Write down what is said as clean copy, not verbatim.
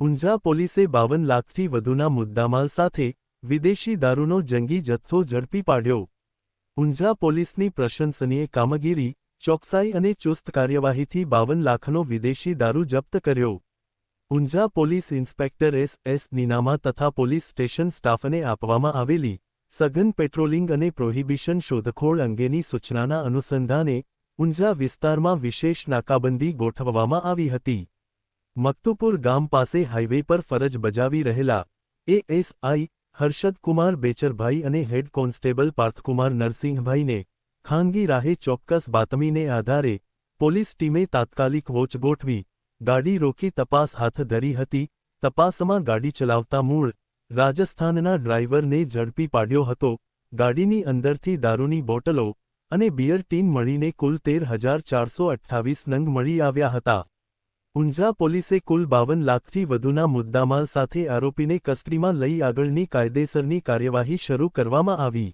ઊંઝા પોલીસે 52 લાખથી વધુના મુદ્દામાલ સાથે વિદેશી દારૂનો જંગી જથ્થો ઝડપી પાડ્યો। ઊંઝા પોલીસની પ્રશંસનીય કામગીરી, ચોકસાઈ અને ચુસ્ત કાર્યવાહીથી 52 લાખનો વિદેશી દારૂ જપ્ત કર્યો। Unjha police inspector S Ninama તથા પોલીસ સ્ટેશન સ્ટાફને આપવામાં આવેલી સઘન પેટ્રોલિંગ અને પ્રોહિબિશન શોધખોળ અંગેની સૂચનાના અનુસંધાને ઊંઝા વિસ્તારમાં વિશેષ નાકાબંધી ગોઠવવામાં આવી હતી। મકતુપુર ગામ પાસે હાઇવે પર ફરજ બજાવી રહેલા એએસઆઈ હર્ષદકુમાર બેચરભાઈ અને હેડ કોન્સ્ટેબલ પાર્થકુમાર નરસિંહભાઈને ખાનગી રાહે ચોક્કસ બાતમીને આધારે પોલીસ ટીમે તાત્કાલિક વોચ ગોઠવી ગાડી રોકી તપાસ હાથ ધરી હતી। તપાસમાં ગાડી ચલાવતા મૂળ રાજસ્થાનના ડ્રાઈવરને ઝડપી પાડ્યો હતો। ગાડીની અંદરથી દારૂની બોટલો અને બિયર ટીન મળીને કુલ 13,428 નંગ મળી આવ્યા હતા। ઊંઝા પોલીસે કુલ 52 લાખથી વધુના મુદ્દામાલ સાથે આરોપીને કસ્ટડીમાં લઈ આગળની કાયદેસરની કાર્યવાહી શરૂ કરવામાં આવી।